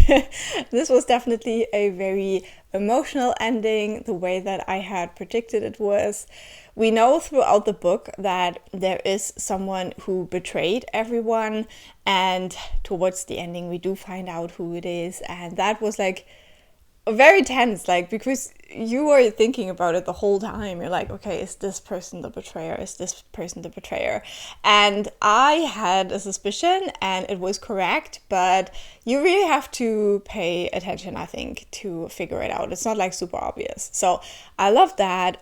This was definitely a very emotional ending, the way that I had predicted it was. We know throughout the book that there is someone who betrayed everyone, and towards the ending we do find out who it is, and that was like very tense, like, because you are thinking about it the whole time. You're like, okay, is this person the betrayer? Is this person the betrayer? And I had a suspicion and it was correct, but you really have to pay attention, I think, to figure it out. It's not like super obvious. So I love that.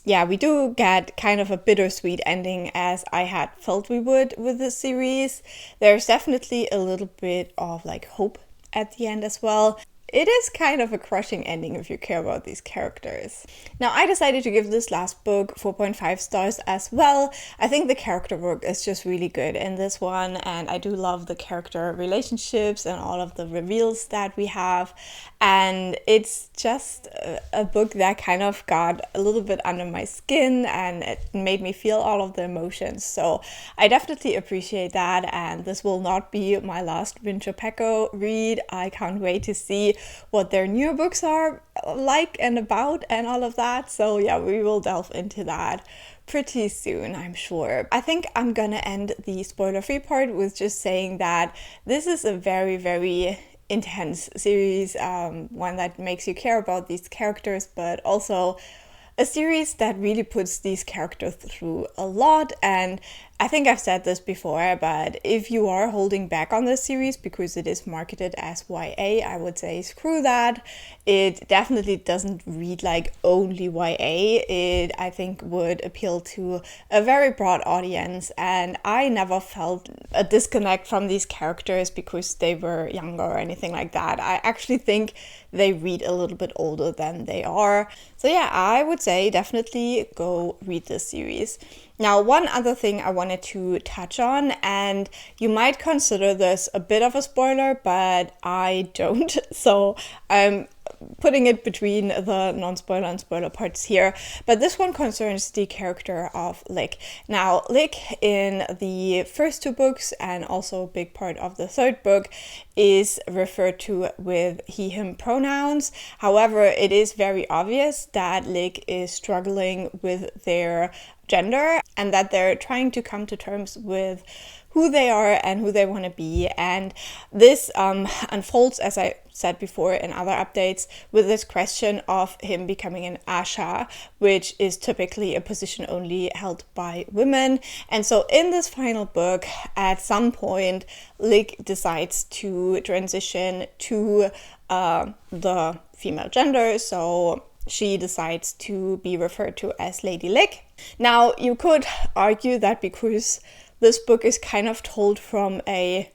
Yeah, we do get kind of a bittersweet ending, as I had felt we would with this series. There's definitely a little bit of like hope at the end as well. It is kind of a crushing ending if you care about these characters. Now, I decided to give this last book 4.5 stars as well. I think the character work is just really good in this one, and I do love the character relationships and all of the reveals that we have. And it's just a book that kind of got a little bit under my skin, and it made me feel all of the emotions. So I definitely appreciate that, and this will not be my last Rin Chupeco read. I can't wait to see what their new books are like and about and all of that. So yeah, we will delve into that pretty soon, I'm sure. I think I'm gonna end the spoiler-free part with just saying that this is a very, very intense series, one that makes you care about these characters, but also a series that really puts these characters through a lot. And I think I've said this before, but if you are holding back on this series because it is marketed as YA, I would say screw that. It definitely doesn't read like only YA. It, I think, would appeal to a very broad audience, and I never felt a disconnect from these characters because they were younger or anything like that. I actually think they read a little bit older than they are. So yeah, I would say definitely go read this series. Now, one other thing I wanted to touch on, and you might consider this a bit of a spoiler, but I don't. So I'm putting it between the non-spoiler and spoiler parts here. But this one concerns the character of Lick. Now, Lick in the first two books, and also a big part of the third book, is referred to with he, him pronouns. However, it is very obvious that Lick is struggling with their gender, and that they're trying to come to terms with who they are and who they want to be. And this unfolds, as I said before in other updates, with this question of him becoming an Asha, which is typically a position only held by women. And so in this final book, at some point, Lick decides to transition to the female gender. So she decides to be referred to as Lady Lick. Now, you could argue that because this book is kind of told from a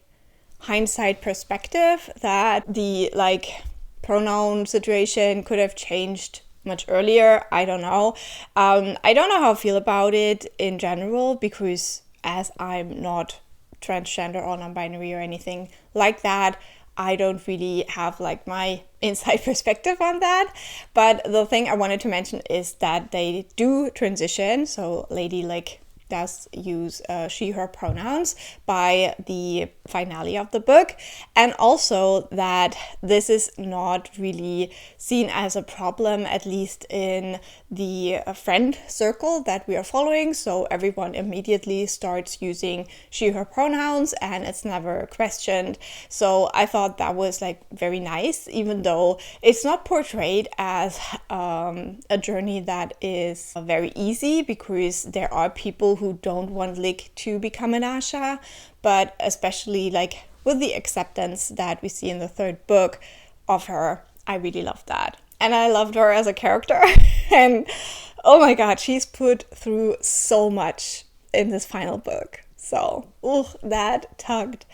hindsight perspective, that the pronoun situation could have changed much earlier. I don't know. I don't know how I feel about it in general, because as I'm not transgender or non-binary or anything like that, I don't really have my inside perspective on that. But the thing I wanted to mention is that they do transition. So Lady Lick does use she, her pronouns by the finale of the book, and also that this is not really seen as a problem, at least in the friend circle that we are following. So everyone immediately starts using she, her pronouns, and it's never questioned. So I thought that was very nice, even though it's not portrayed as a journey that is very easy, because there are people who don't want Lick to become an Asha, but especially with the acceptance that we see in the third book of her, I really love that. And I loved her as a character. And oh my god, she's put through so much in this final book. So, that tugged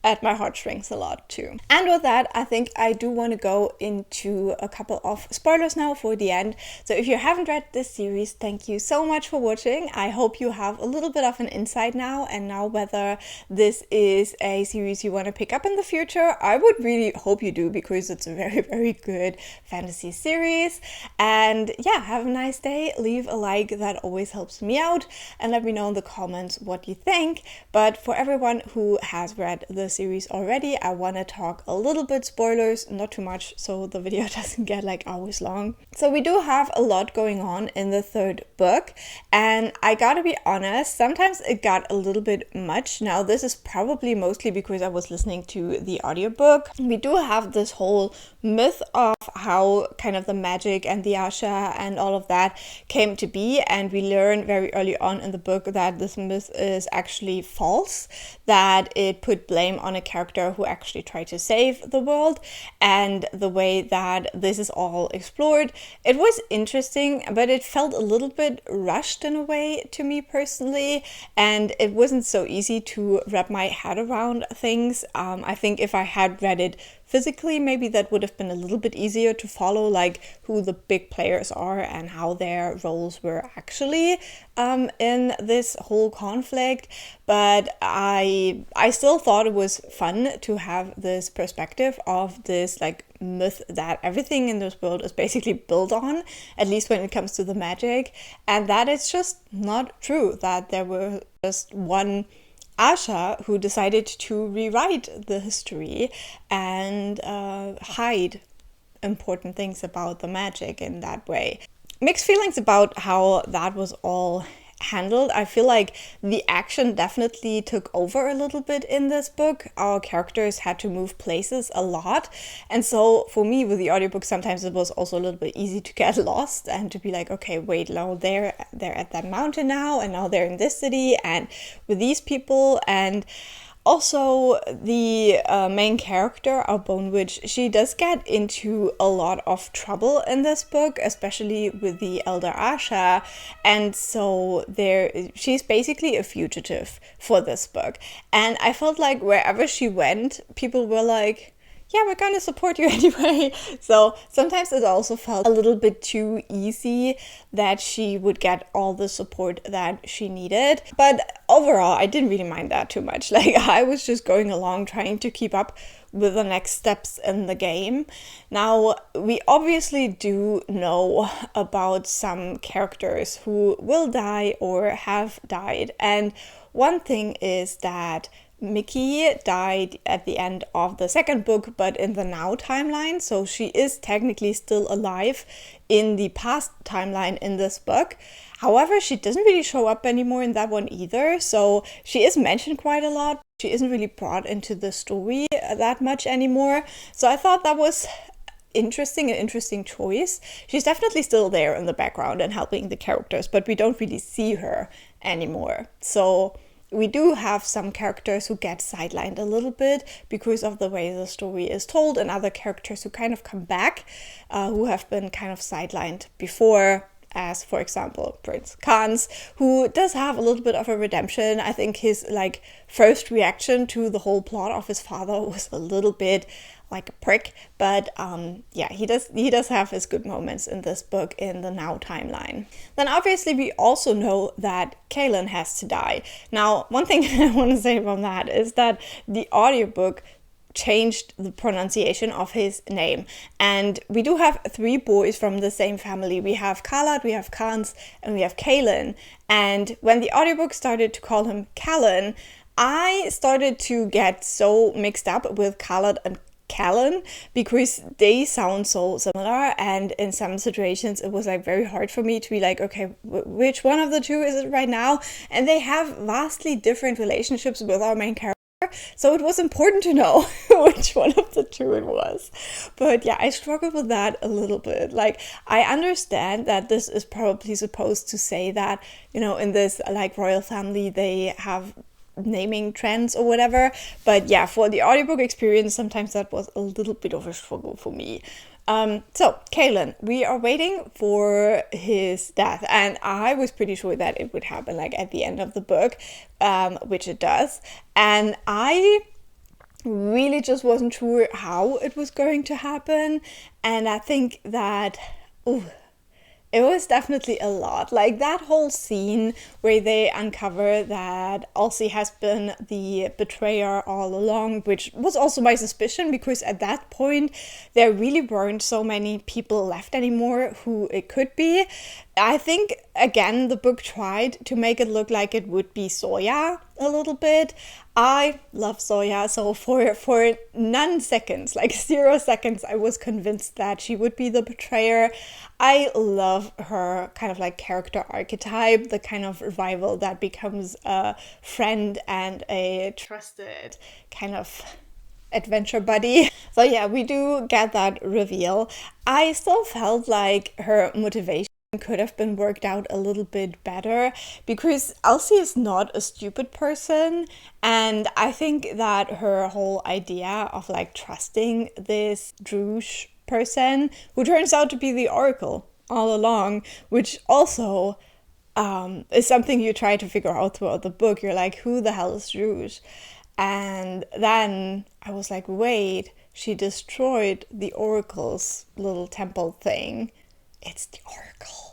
at my heartstrings a lot too. And with that, I think I do want to go into a couple of spoilers now for the end. So if you haven't read this series, thank you so much for watching. I hope you have a little bit of an insight now, and now whether this is a series you want to pick up in the future. I would really hope you do, because it's a very, very good fantasy series. And yeah, have a nice day. Leave a like, that always helps me out, and let me know in the comments what you think. But for everyone who has read the series already, I want to talk a little bit spoilers, not too much, so the video doesn't get like hours long. So we do have a lot going on in the third book, and I gotta be honest, sometimes it got a little bit much. Now this is probably mostly because I was listening to the audiobook. We do have this whole myth of how kind of the magic and the Asha and all of that came to be, and we learn very early on in the book that this myth is actually false, that it put blame on a character who actually tried to save the world. And the way that this is all explored, it was interesting, but it felt a little bit rushed in a way to me personally, and it wasn't so easy to wrap my head around things. I think if I had read it physically, maybe that would have been a little bit easier to follow, like who the big players are and how their roles were actually in this whole conflict. But I still thought it was fun to have this perspective of this like myth that everything in this world is basically built on, at least when it comes to the magic, and that it's just not true, that there were just one Asha who decided to rewrite the history and hide important things about the magic in that way. Mixed feelings about how that was all handled. I feel like the action definitely took over a little bit in this book. Our characters had to move places a lot, and so for me with the audiobook, sometimes it was also a little bit easy to get lost and to be like, okay, wait, now they're at that mountain now, and now they're in this city and with these people. And also, the main character, our Bone Witch, she does get into a lot of trouble in this book, especially with the Elder Asha, and so she's basically a fugitive for this book. And I felt like wherever she went, people were like, yeah, we're gonna support you anyway. So sometimes it also felt a little bit too easy that she would get all the support that she needed. But overall, I didn't really mind that too much. Like, I was just going along trying to keep up with the next steps in the game. Now, we obviously do know about some characters who will die or have died. And one thing is that Mickey died at the end of the second book, but in the now timeline, so she is technically still alive in the past timeline in this book. However, she doesn't really show up anymore in that one either, so she is mentioned quite a lot. She isn't really brought into the story that much anymore, so I thought that was an interesting choice. She's definitely still there in the background and helping the characters, but we don't really see her anymore. So we do have some characters who get sidelined a little bit because of the way the story is told, and other characters who kind of come back, who have been kind of sidelined before, as for example Prince Khans, who does have a little bit of a redemption. I think his like first reaction to the whole plot of his father was a little bit like a prick, but yeah, he does have his good moments in this book in the now timeline. Then obviously we also know that Kaelin has to die. Now, one thing I want to say from that is that the audiobook changed the pronunciation of his name, and we do have 3 boys from the same family. We have Khalad, we have Khans, and we have Kaelin. And when the audiobook started to call him Callan, I started to get so mixed up with Khalad and Callan because they sound so similar, and in some situations it was like very hard for me to be like, okay, which one of the two is it right now? And they have vastly different relationships with our main character, so it was important to know which one of the two it was. But yeah, I struggled with that a little bit. Like, I understand that this is probably supposed to say that, you know, in this like royal family they have naming trends or whatever, but yeah, for the audiobook experience sometimes that was a little bit of a struggle for me. So Kaelin, we are waiting for his death, and I was pretty sure that it would happen like at the end of the book, which it does. And I really just wasn't sure how it was going to happen. And I think that, ooh, it was definitely a lot. Like that whole scene where they uncover that Elsie has been the betrayer all along, which was also my suspicion, because at that point there really weren't so many people left anymore who it could be. I think, again, the book tried to make it look like it would be Zoya a little bit. I love Zoya, so for none seconds, like 0 seconds, I was convinced that she would be the betrayer. I love her kind of like character archetype, the kind of rival that becomes a friend and a trusted kind of adventure buddy. So yeah, we do get that reveal. I still felt like her motivation could have been worked out a little bit better, because Elsie is not a stupid person, and I think that her whole idea of like trusting this Druge person, who turns out to be the Oracle all along, which also is something you try to figure out throughout the book. You're like, who the hell is Druge? And then I was like, wait, she destroyed the Oracle's little temple thing. It's the Oracle.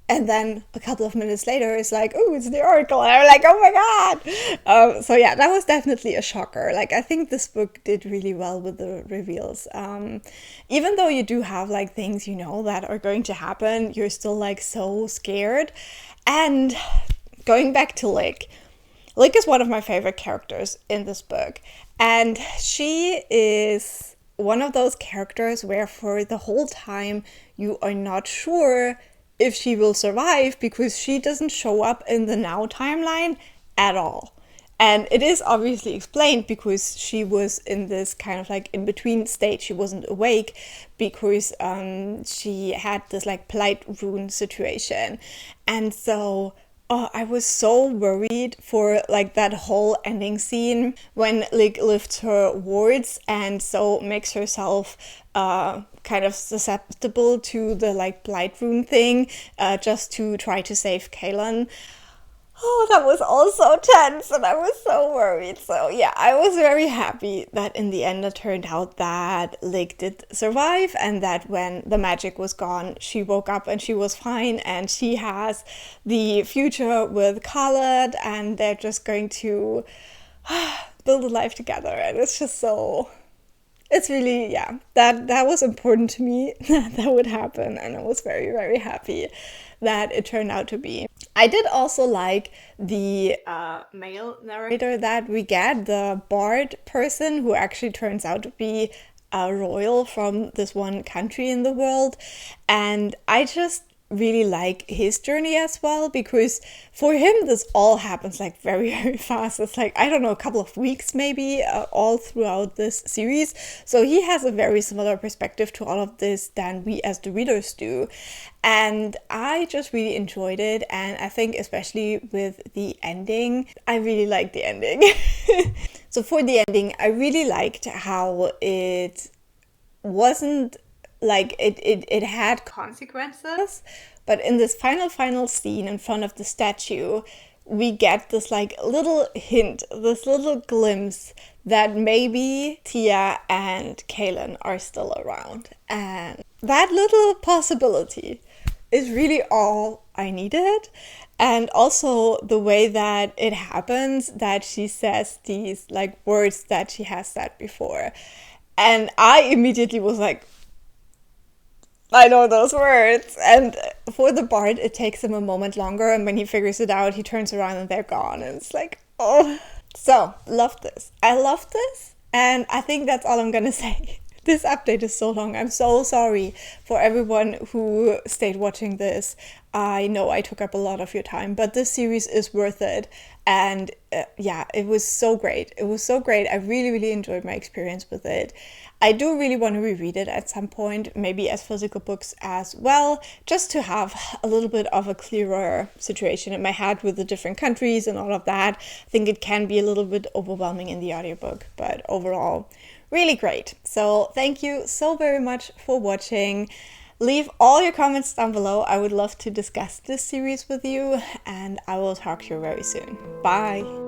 And then a couple of minutes later, it's like, oh, it's the Oracle. And I'm like, oh my God. So yeah, that was definitely a shocker. Like, I think this book did really well with the reveals. Even though you do have like things, you know, that are going to happen, you're still like so scared. And going back to Lick is one of my favorite characters in this book. And she is one of those characters where for the whole time you are not sure if she will survive, because she doesn't show up in the now timeline at all. And it is obviously explained because she was in this kind of like in-between state. She wasn't awake because she had this like blight rune situation. And so I was so worried for like that whole ending scene when Lick lifts her wards and so makes herself kind of susceptible to the like blight rune thing, just to try to save Kaelin. Oh, that was all so tense and I was so worried. So yeah, I was very happy that in the end it turned out that Lick did survive, and that when the magic was gone, she woke up and she was fine, and she has the future with Khaled, and they're just going to build a life together. And it's just so... It's really, yeah, that was important to me that would happen, and I was very, very happy that it turned out to be. I did also like the male narrator that we get, the bard person who actually turns out to be a royal from this one country in the world, and I just really like his journey as well, because for him this all happens like very, very fast. It's like, I don't know, a couple of weeks maybe, all throughout this series. So he has a very similar perspective to all of this than we as the readers do, and I just really enjoyed it. And I think especially with the ending, I really liked the ending. So for the ending, I really liked how it wasn't like it had consequences, but in this final scene in front of the statue, we get this like little hint, this little glimpse that maybe Tia and Kaelin are still around, and that little possibility is really all I needed. And also the way that it happens, that she says these like words that she has said before, and I immediately was like, I know those words. And for the bard, it takes him a moment longer, and when he figures it out, he turns around and they're gone, and it's like, oh. So, love this. I love this, and I think that's all I'm gonna say. This update is so long. I'm so sorry for everyone who stayed watching this. I know I took up a lot of your time, but this series is worth it. And yeah, it was so great. It was so great. I really, really enjoyed my experience with it. I do really want to reread it at some point, maybe as physical books as well, just to have a little bit of a clearer situation in my head with the different countries and all of that. I think it can be a little bit overwhelming in the audiobook, but overall, really great. So thank you so very much for watching. Leave all your comments down below. I would love to discuss this series with you, and I will talk to you very soon. Bye!